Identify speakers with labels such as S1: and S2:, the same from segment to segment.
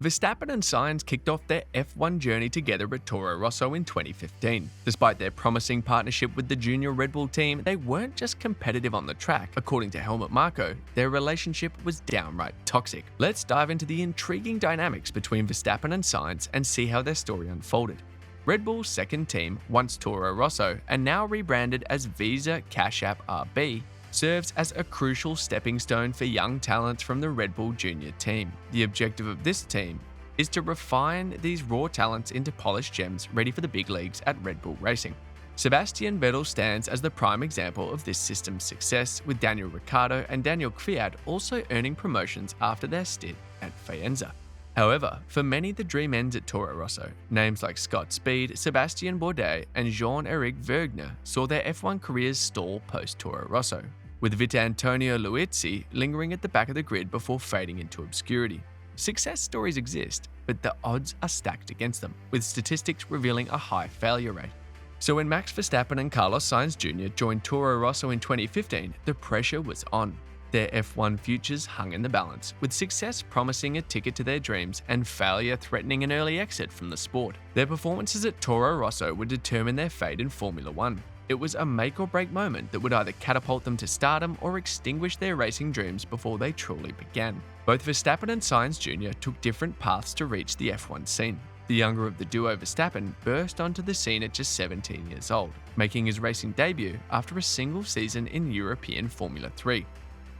S1: Verstappen and Sainz kicked off their F1 journey together at Toro Rosso in 2015. Despite their promising partnership with the junior Red Bull team, they weren't just competitive on the track. According to Helmut Marko, their relationship was downright toxic. Let's dive into the intriguing dynamics between Verstappen and Sainz and see how their story unfolded. Red Bull's second team, once Toro Rosso and now rebranded as Visa Cash App RB, serves as a crucial stepping stone for young talents from the Red Bull junior team. The objective of this team is to refine these raw talents into polished gems ready for the big leagues at Red Bull Racing. Sebastian Vettel stands as the prime example of this system's success, with Daniel Ricciardo and Daniel Kvyat also earning promotions after their stint at Faenza. However, for many the dream ends at Toro Rosso. Names like Scott Speed, Sebastian Bourdais and Jean-Eric Vergne saw their F1 careers stall post-Toro Rosso, with Vitantonio Luizzi lingering at the back of the grid before fading into obscurity. Success stories exist, but the odds are stacked against them, with statistics revealing a high failure rate. So when Max Verstappen and Carlos Sainz Jr. joined Toro Rosso in 2015, the pressure was on. Their F1 futures hung in the balance, with success promising a ticket to their dreams and failure threatening an early exit from the sport. Their performances at Toro Rosso would determine their fate in Formula One. It was a make-or-break moment that would either catapult them to stardom or extinguish their racing dreams before they truly began. Both Verstappen and Sainz Jr. took different paths to reach the F1 scene. The younger of the duo, Verstappen, burst onto the scene at just 17 years old, making his racing debut after a single season in European Formula 3.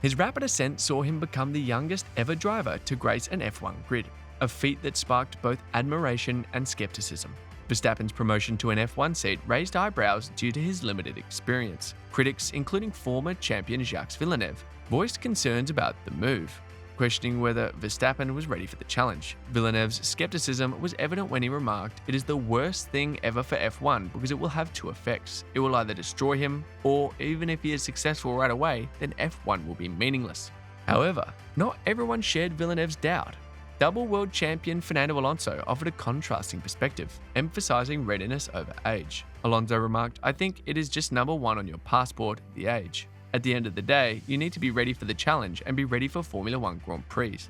S1: His rapid ascent saw him become the youngest ever driver to grace an F1 grid, a feat that sparked both admiration and skepticism. Verstappen's promotion to an F1 seat raised eyebrows due to his limited experience. Critics, including former champion Jacques Villeneuve, voiced concerns about the move, questioning whether Verstappen was ready for the challenge. Villeneuve's skepticism was evident when he remarked, "It is the worst thing ever for F1 because it will have two effects. It will either destroy him, or even if he is successful right away, then F1 will be meaningless." However, not everyone shared Villeneuve's doubt. Double world champion Fernando Alonso offered a contrasting perspective, emphasizing readiness over age. Alonso remarked, "I think it is just number one on your passport, the age. At the end of the day, you need to be ready for the challenge and be ready for Formula One Grand Prix."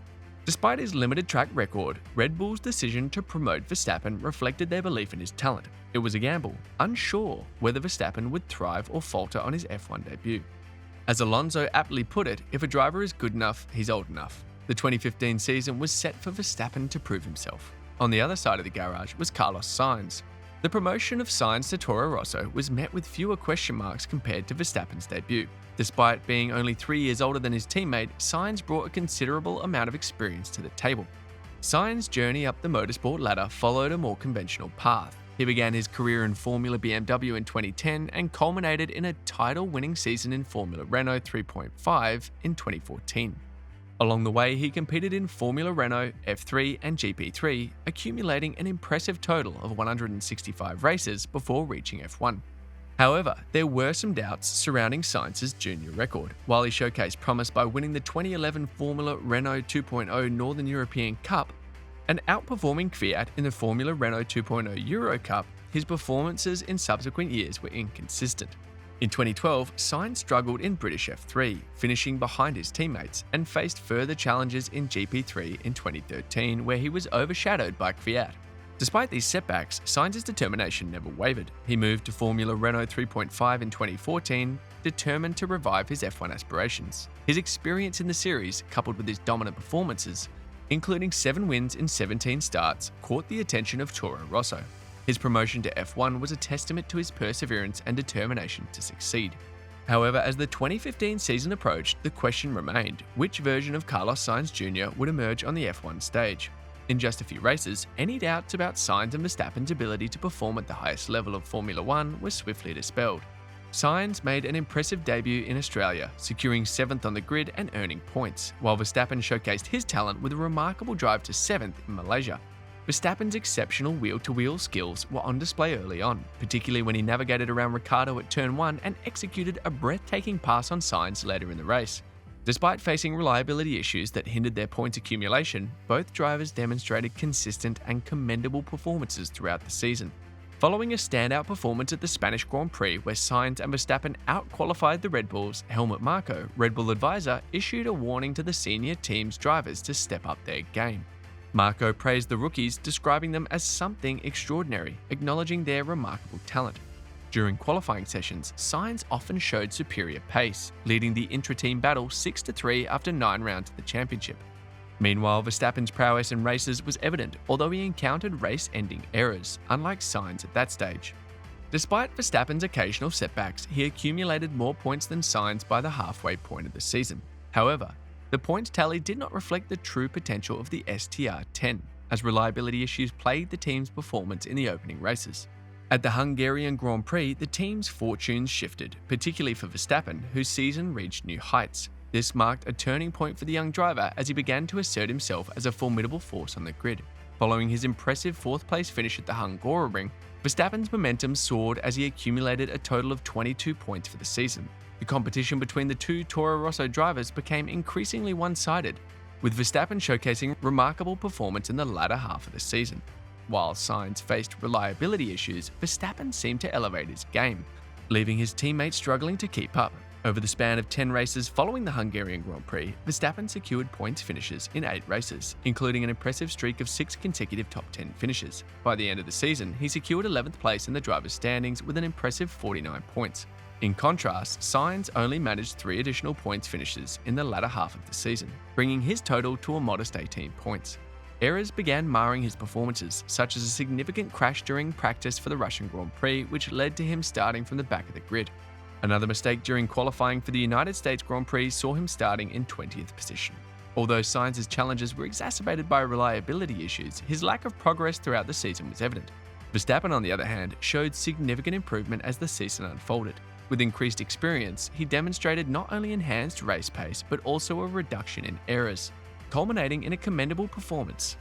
S1: Despite his limited track record, Red Bull's decision to promote Verstappen reflected their belief in his talent. It was a gamble, unsure whether Verstappen would thrive or falter on his F1 debut. As Alonso aptly put it, if a driver is good enough, he's old enough. The 2015 season was set for Verstappen to prove himself. On the other side of the garage was Carlos Sainz. The promotion of Sainz to Toro Rosso was met with fewer question marks compared to Verstappen's debut. Despite being only 3 years older than his teammate, Sainz brought a considerable amount of experience to the table. Sainz's journey up the motorsport ladder followed a more conventional path. He began his career in Formula BMW in 2010 and culminated in a title-winning season in Formula Renault 3.5 in 2014. Along the way, he competed in Formula Renault, F3 and GP3, accumulating an impressive total of 165 races before reaching F1. However, there were some doubts surrounding Sainz's junior record. While he showcased promise by winning the 2011 Formula Renault 2.0 Northern European Cup and outperforming Kvyat in the Formula Renault 2.0 Euro Cup, his performances in subsequent years were inconsistent. In 2012, Sainz struggled in British F3, finishing behind his teammates, and faced further challenges in GP3 in 2013, where he was overshadowed by Kvyat. Despite these setbacks, Sainz's determination never wavered. He moved to Formula Renault 3.5 in 2014, determined to revive his F1 aspirations. His experience in the series, coupled with his dominant performances, including 7 wins in 17 starts, caught the attention of Toro Rosso. His promotion to F1 was a testament to his perseverance and determination to succeed. However, as the 2015 season approached, the question remained, which version of Carlos Sainz Jr. would emerge on the F1 stage? In just a few races, any doubts about Sainz and Verstappen's ability to perform at the highest level of Formula One were swiftly dispelled. Sainz made an impressive debut in Australia, securing 7th on the grid and earning points, while Verstappen showcased his talent with a remarkable drive to 7th in Malaysia. Verstappen's exceptional wheel-to-wheel skills were on display early on, particularly when he navigated around Ricciardo at turn 1 and executed a breathtaking pass on Sainz later in the race. Despite facing reliability issues that hindered their points accumulation, both drivers demonstrated consistent and commendable performances throughout the season. Following a standout performance at the Spanish Grand Prix where Sainz and Verstappen out-qualified the Red Bulls, Helmut Marko, Red Bull advisor, issued a warning to the senior team's drivers to step up their game. Marko praised the rookies, describing them as something extraordinary, acknowledging their remarkable talent. During qualifying sessions, Sainz often showed superior pace, leading the intra-team battle 6-3 after 9 rounds of the championship. Meanwhile, Verstappen's prowess in races was evident, although he encountered race-ending errors, unlike Sainz at that stage. Despite Verstappen's occasional setbacks, he accumulated more points than Sainz by the halfway point of the season. However, the points tally did not reflect the true potential of the STR10, as reliability issues plagued the team's performance in the opening races. At the Hungarian Grand Prix, the team's fortunes shifted, particularly for Verstappen, whose season reached new heights. This marked a turning point for the young driver as he began to assert himself as a formidable force on the grid. Following his impressive fourth-place finish at the Hungaroring, Verstappen's momentum soared as he accumulated a total of 22 points for the season. The competition between the two Toro Rosso drivers became increasingly one-sided, with Verstappen showcasing remarkable performance in the latter half of the season. While Sainz faced reliability issues, Verstappen seemed to elevate his game, leaving his teammates struggling to keep up. Over the span of 10 races following the Hungarian Grand Prix, Verstappen secured points finishes in 8 races, including an impressive streak of 6 consecutive top 10 finishes. By the end of the season, he secured 11th place in the drivers' standings with an impressive 49 points. In contrast, Sainz only managed 3 additional points finishes in the latter half of the season, bringing his total to a modest 18 points. Errors began marring his performances, such as a significant crash during practice for the Russian Grand Prix, which led to him starting from the back of the grid. Another mistake during qualifying for the United States Grand Prix saw him starting in 20th position. Although Sainz's challenges were exacerbated by reliability issues, his lack of progress throughout the season was evident. Verstappen, on the other hand, showed significant improvement as the season unfolded. With increased experience, he demonstrated not only enhanced race pace, but also a reduction in errors, culminating in a commendable performance.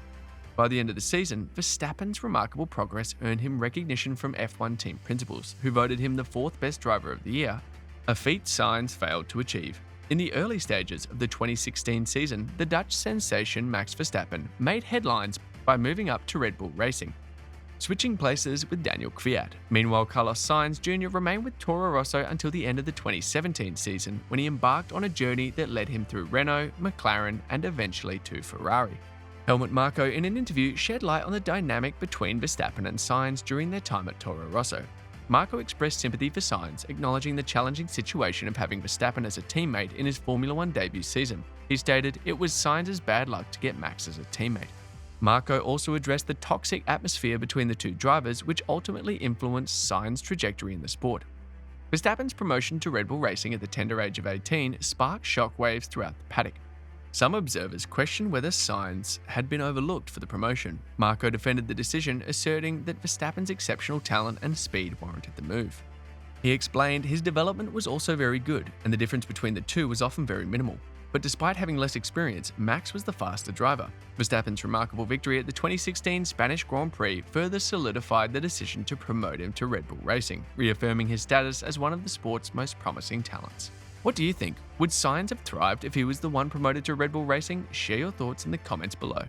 S1: By the end of the season, Verstappen's remarkable progress earned him recognition from F1 team principals, who voted him the 4th best driver of the year, a feat Sainz failed to achieve. In the early stages of the 2016 season, the Dutch sensation Max Verstappen made headlines by moving up to Red Bull Racing, switching places with Daniel Kvyat. Meanwhile, Carlos Sainz Jr. remained with Toro Rosso until the end of the 2017 season, when he embarked on a journey that led him through Renault, McLaren, and eventually to Ferrari. Helmut Marko, in an interview, shed light on the dynamic between Verstappen and Sainz during their time at Toro Rosso. Marko expressed sympathy for Sainz, acknowledging the challenging situation of having Verstappen as a teammate in his Formula One debut season. He stated, "It was Sainz's bad luck to get Max as a teammate." Marko also addressed the toxic atmosphere between the two drivers, which ultimately influenced Sainz's trajectory in the sport. Verstappen's promotion to Red Bull Racing at the tender age of 18 sparked shockwaves throughout the paddock. Some observers questioned whether Sainz had been overlooked for the promotion. Marko defended the decision, asserting that Verstappen's exceptional talent and speed warranted the move. He explained his development was also very good, and the difference between the two was often very minimal. But despite having less experience, Max was the faster driver. Verstappen's remarkable victory at the 2016 Spanish Grand Prix further solidified the decision to promote him to Red Bull Racing, reaffirming his status as one of the sport's most promising talents. What do you think? Would Sainz have thrived if he was the one promoted to Red Bull Racing? Share your thoughts in the comments below.